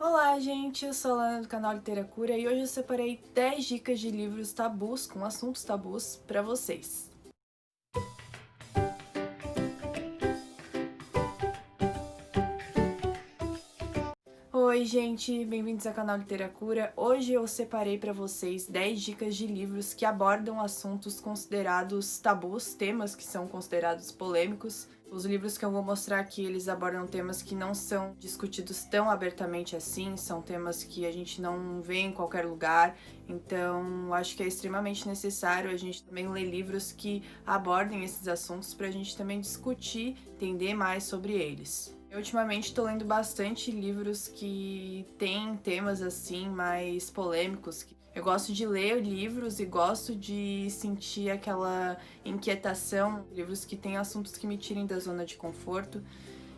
Olá, gente! Eu sou a Lana do canal Literacura e hoje eu separei 10 dicas de livros tabus com assuntos tabus para vocês. Oi, gente! Bem-vindos ao canal Literacura. Hoje eu separei para vocês 10 dicas de livros que abordam assuntos considerados tabus, temas que são considerados polêmicos. Os livros que eu vou mostrar aqui, eles abordam temas que não são discutidos tão abertamente assim, são temas que a gente não vê em qualquer lugar, então acho que é extremamente necessário a gente também ler livros que abordem esses assuntos para a gente também discutir, entender mais sobre eles. Eu ultimamente estou lendo bastante livros que têm temas assim mais polêmicos. Eu gosto de ler livros e gosto de sentir aquela inquietação, livros que têm assuntos que me tirem da zona de conforto.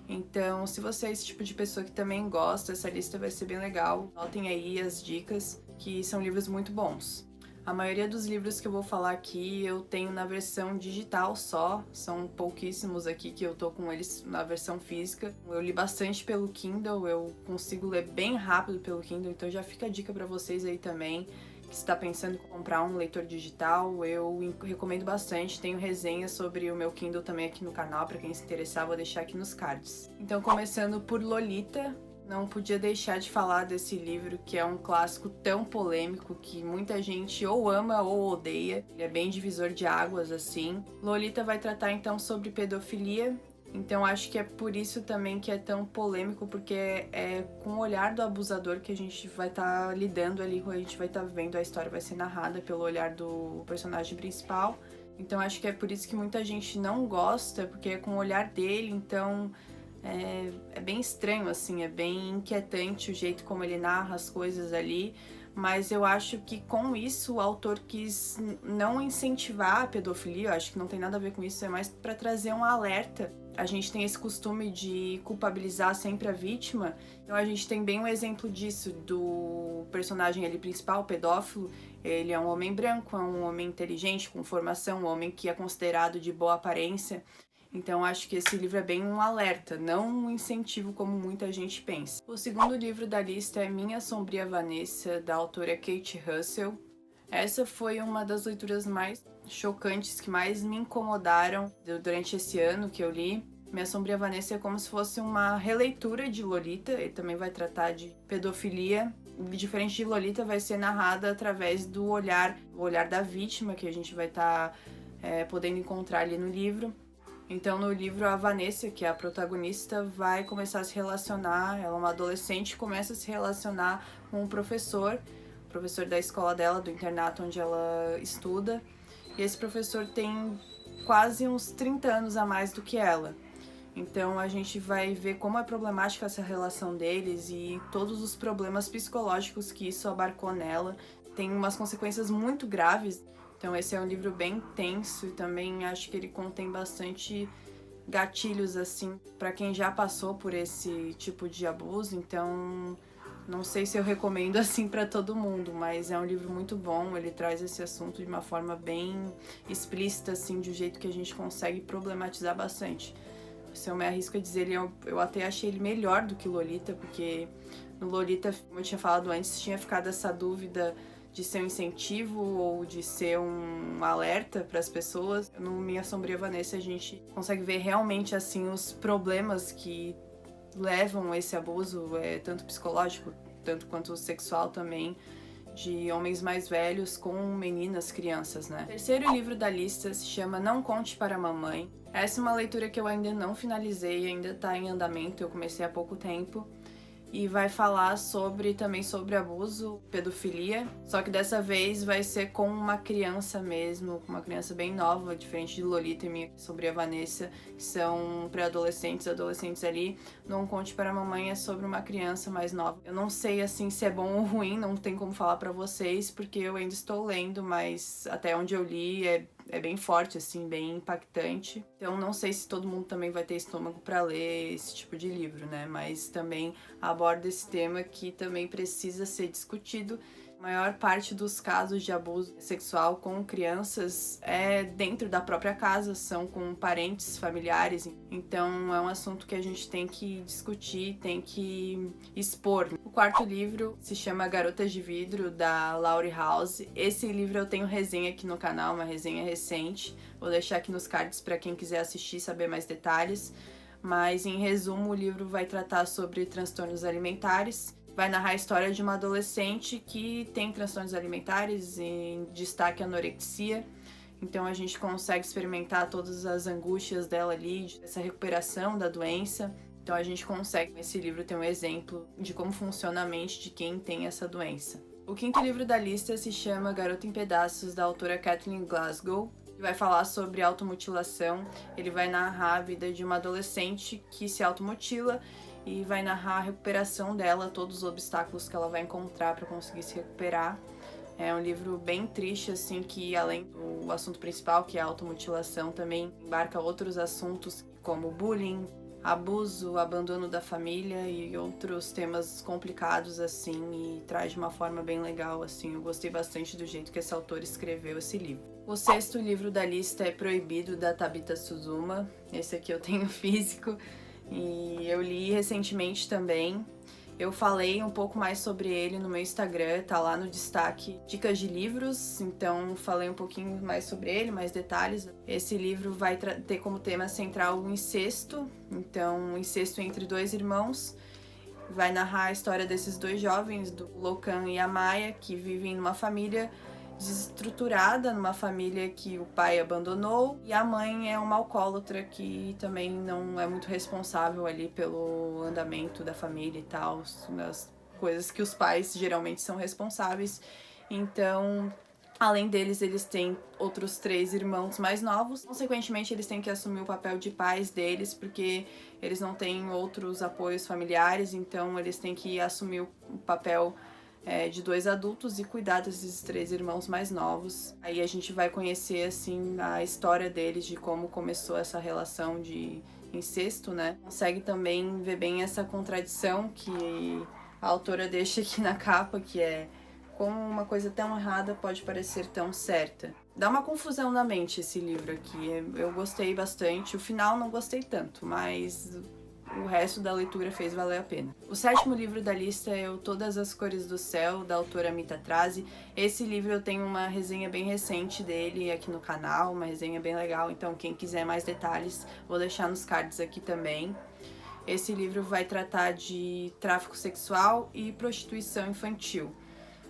Então, se você é esse tipo de pessoa que também gosta, essa lista vai ser bem legal. Anotem aí as dicas, que são livros muito bons. A maioria dos livros que eu vou falar aqui eu tenho na versão digital só, são pouquíssimos aqui que eu tô com eles na versão física. Eu li bastante pelo Kindle, eu consigo ler bem rápido pelo Kindle, então já fica a dica pra vocês aí também, que está pensando em comprar um leitor digital, eu recomendo bastante. Tenho resenhas sobre o meu Kindle também aqui no canal, pra quem se interessar, vou deixar aqui nos cards. Então, começando por Lolita. Não podia deixar de falar desse livro, que é um clássico tão polêmico que muita gente ou ama ou odeia. Ele é bem divisor de águas, assim. Lolita vai tratar então sobre pedofilia, então acho que é por isso também que é tão polêmico, porque é com o olhar do abusador que a gente vai estar lidando ali, a gente vai estar vendo, a história vai ser narrada pelo olhar do personagem principal. Então acho que é por isso que muita gente não gosta, porque é com o olhar dele, então é bem estranho, assim, é bem inquietante o jeito como ele narra as coisas ali, mas eu acho que com isso o autor quis não incentivar a pedofilia, eu acho que não tem nada a ver com isso, é mais para trazer um alerta. A gente tem esse costume de culpabilizar sempre a vítima, então a gente tem bem um exemplo disso, do personagem ali principal, o pedófilo. Ele é um homem branco, é um homem inteligente, com formação, um homem que é considerado de boa aparência. Então acho que esse livro é bem um alerta, não um incentivo como muita gente pensa. O segundo livro da lista é Minha Sombria Vanessa, da autora Kate Russell. Essa foi uma das leituras mais chocantes, que mais me incomodaram durante esse ano que eu li. Minha Sombria Vanessa é como se fosse uma releitura de Lolita, ele também vai tratar de pedofilia. Diferente de Lolita, vai ser narrada através do olhar, o olhar da vítima, que a gente vai estar podendo encontrar ali no livro. Então, no livro, a Vanessa, que é a protagonista, vai começar a se relacionar, ela é uma adolescente, começa a se relacionar com um professor da escola dela, do internato onde ela estuda, e esse professor tem quase uns 30 anos a mais do que ela. Então a gente vai ver como é problemática essa relação deles e todos os problemas psicológicos que isso abarcou nela. Tem umas consequências muito graves. Então esse é um livro bem tenso e também acho que ele contém bastante gatilhos assim para quem já passou por esse tipo de abuso. Então não sei se eu recomendo assim para todo mundo, mas é um livro muito bom. Ele traz esse assunto de uma forma bem explícita, assim, de um jeito que a gente consegue problematizar bastante. Se eu me arrisco a dizer, eu até achei ele melhor do que Lolita, porque no Lolita, como eu tinha falado antes, tinha ficado essa dúvida de ser um incentivo ou de ser um alerta para as pessoas. No Minha Sombria Vanessa a gente consegue ver realmente assim os problemas que levam esse abuso, tanto psicológico, tanto quanto sexual também, de homens mais velhos com meninas, crianças, né? O terceiro livro da lista se chama Não Conte para a Mamãe. Essa é uma leitura que eu ainda não finalizei, ainda tá em andamento, eu comecei há pouco tempo. E vai falar também sobre abuso, pedofilia, só que dessa vez vai ser com uma criança mesmo, com uma criança bem nova, diferente de Lolita e Minha Sombria Vanessa, que são pré-adolescentes, adolescentes ali. Não Conte para a Mamãe é sobre uma criança mais nova. Eu não sei assim se é bom ou ruim, não tem como falar pra vocês, porque eu ainda estou lendo, mas até onde eu li é bem forte, assim, bem impactante. Então não sei se todo mundo também vai ter estômago para ler esse tipo de livro, né? Mas também aborda esse tema que também precisa ser discutido A maior parte dos casos de abuso sexual com crianças é dentro da própria casa, são com parentes, familiares. Então é um assunto que a gente tem que discutir, tem que expor. O quarto livro se chama Garotas de Vidro, da Laurie House. Esse livro eu tenho resenha aqui no canal, uma resenha recente. Vou deixar aqui nos cards para quem quiser assistir e saber mais detalhes. Mas, em resumo, o livro vai tratar sobre transtornos alimentares. Vai narrar a história de uma adolescente que tem transtornos alimentares, em destaque a anorexia. Então a gente consegue experimentar todas as angústias dela ali, essa recuperação da doença. Então a gente consegue, nesse livro, ter um exemplo de como funciona a mente de quem tem essa doença. O quinto livro da lista se chama Garota em Pedaços, da autora Kathleen Glasgow. Ele vai falar sobre automutilação, ele vai narrar a vida de uma adolescente que se automutila e vai narrar a recuperação dela, todos os obstáculos que ela vai encontrar para conseguir se recuperar. É um livro bem triste, assim, que além do assunto principal, que é a automutilação, também embarca outros assuntos como bullying, abuso, abandono da família e outros temas complicados, assim, e traz de uma forma bem legal, assim. Eu gostei bastante do jeito que esse autor escreveu esse livro. O sexto livro da lista é Proibido, da Tabitha Suzuma. Esse aqui eu tenho físico e eu li recentemente também. Eu falei um pouco mais sobre ele no meu Instagram, tá lá no destaque Dicas de Livros, então falei um pouquinho mais sobre ele, mais detalhes. Esse livro vai ter como tema central o incesto, então o incesto entre dois irmãos. Vai narrar a história desses dois jovens, do Locan e a Maia, que vivem numa família desestruturada, numa família que o pai abandonou, e a mãe é uma alcoólatra que também não é muito responsável ali pelo andamento da família e tal, as coisas que os pais geralmente são responsáveis. Então, além deles, eles têm outros 3 irmãos mais novos. Consequentemente, eles têm que assumir o papel de pais deles, porque eles não têm outros apoios familiares, então eles têm que assumir o papel de 2 adultos e cuidar desses 3 irmãos mais novos. Aí a gente vai conhecer, assim, a história deles, de como começou essa relação de incesto, né? Consegue também ver bem essa contradição que a autora deixa aqui na capa, que é como uma coisa tão errada pode parecer tão certa. Dá uma confusão na mente esse livro aqui. Eu gostei bastante. O final não gostei tanto, mas o resto da leitura fez valer a pena. O sétimo livro da lista é o Todas as Cores do Céu, da autora Mita Trazi. Esse livro eu tenho uma resenha bem recente dele aqui no canal, uma resenha bem legal, então quem quiser mais detalhes, vou deixar nos cards aqui também. Esse livro vai tratar de tráfico sexual e prostituição infantil.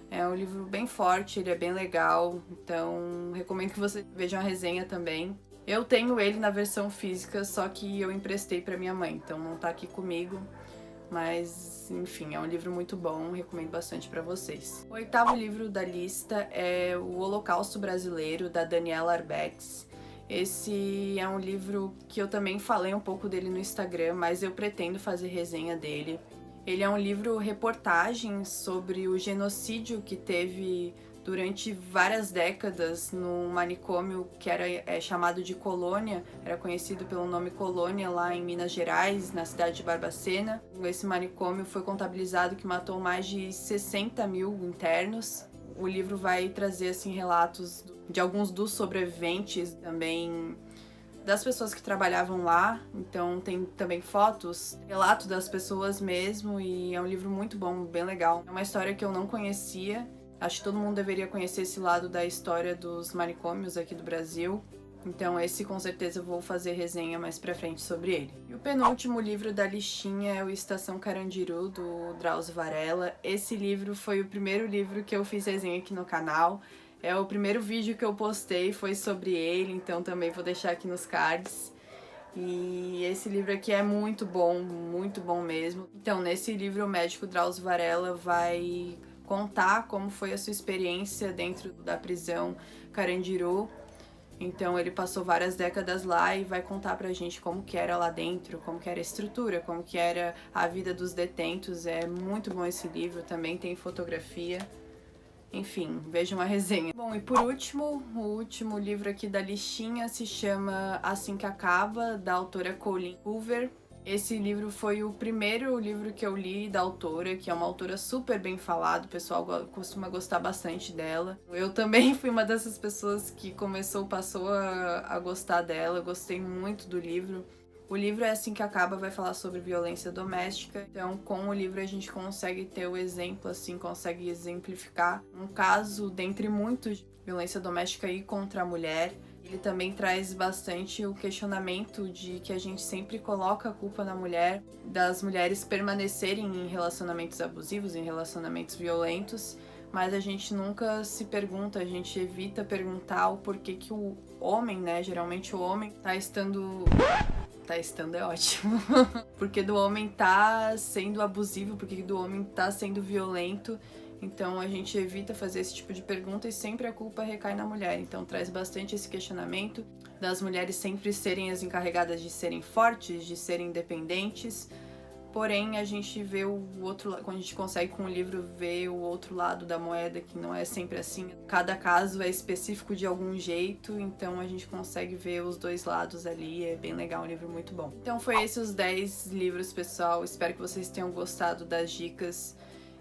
É um livro bem forte, ele é bem legal, então recomendo que você veja a resenha também. Eu tenho ele na versão física, só que eu emprestei pra minha mãe, então não tá aqui comigo. Mas, enfim, é um livro muito bom, recomendo bastante pra vocês. O oitavo livro da lista é O Holocausto Brasileiro, da Daniela Arbex. Esse é um livro que eu também falei um pouco dele no Instagram, mas eu pretendo fazer resenha dele. Ele é um livro reportagem sobre o genocídio que teve durante várias décadas no manicômio que era chamado de Colônia, era conhecido pelo nome Colônia lá em Minas Gerais, na cidade de Barbacena. Esse manicômio foi contabilizado que matou mais de 60 mil internos. O livro vai trazer assim relatos de alguns dos sobreviventes, também das pessoas que trabalhavam lá, então tem também fotos, relato das pessoas mesmo, e é um livro muito bom, bem legal. É uma história que eu não conhecia. Acho que todo mundo deveria conhecer esse lado da história dos manicômios aqui do Brasil. Então esse com certeza eu vou fazer resenha mais pra frente sobre ele. E o penúltimo livro da listinha é o Estação Carandiru, do Drauzio Varela. Esse livro foi o primeiro livro que eu fiz resenha aqui no canal. É o primeiro vídeo que eu postei, foi sobre ele, então também vou deixar aqui nos cards. E esse livro aqui é muito bom mesmo. Então nesse livro o médico Drauzio Varela vai contar como foi a sua experiência dentro da prisão Carandiru. Então ele passou várias décadas lá e vai contar pra gente como que era lá dentro, como que era a estrutura, como que era a vida dos detentos. É muito bom esse livro, também tem fotografia. Enfim, vejam a resenha. Bom, e por último, o último livro aqui da listinha se chama Assim que Acaba, da autora Colleen Hoover. Esse livro foi o primeiro livro que eu li da autora, que é uma autora super bem falada, o pessoal costuma gostar bastante dela. Eu também fui uma dessas pessoas que passou a gostar dela, eu gostei muito do livro. O livro É Assim Que Acaba vai falar sobre violência doméstica, então com o livro a gente consegue ter o exemplo, assim, consegue exemplificar um caso dentre muitos de violência doméstica e contra a mulher. Ele também traz bastante o questionamento de que a gente sempre coloca a culpa na mulher, das mulheres permanecerem em relacionamentos abusivos, em relacionamentos violentos, mas a gente nunca se pergunta, a gente evita perguntar o porquê que o homem, né, geralmente o homem tá estando é ótimo. Porque do homem tá sendo abusivo, porque do homem tá sendo violento. Então a gente evita fazer esse tipo de pergunta e sempre a culpa recai na mulher. Então traz bastante esse questionamento das mulheres sempre serem as encarregadas de serem fortes, de serem independentes. Porém, a gente vê o outro lado, quando a gente consegue com o livro ver o outro lado da moeda, que não é sempre assim. Cada caso é específico de algum jeito, então a gente consegue ver os dois lados ali, é bem legal, um livro muito bom. Então foi esses os 10 livros, pessoal, espero que vocês tenham gostado das dicas.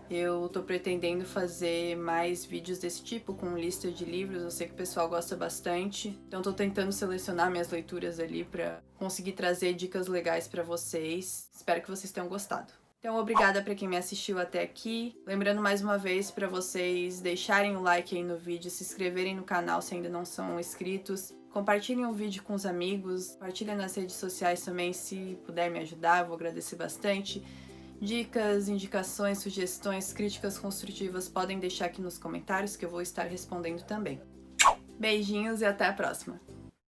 Eu tô pretendendo fazer mais vídeos desse tipo, com lista de livros, eu sei que o pessoal gosta bastante. Então tô tentando selecionar minhas leituras ali pra conseguir trazer dicas legais pra vocês. Espero que vocês tenham gostado. Então obrigada pra quem me assistiu até aqui. Lembrando mais uma vez pra vocês deixarem o like aí no vídeo, se inscreverem no canal se ainda não são inscritos. Compartilhem o vídeo com os amigos, compartilhem nas redes sociais também se puder me ajudar, eu vou agradecer bastante. Dicas, indicações, sugestões, críticas construtivas podem deixar aqui nos comentários que eu vou estar respondendo também. Beijinhos e até a próxima!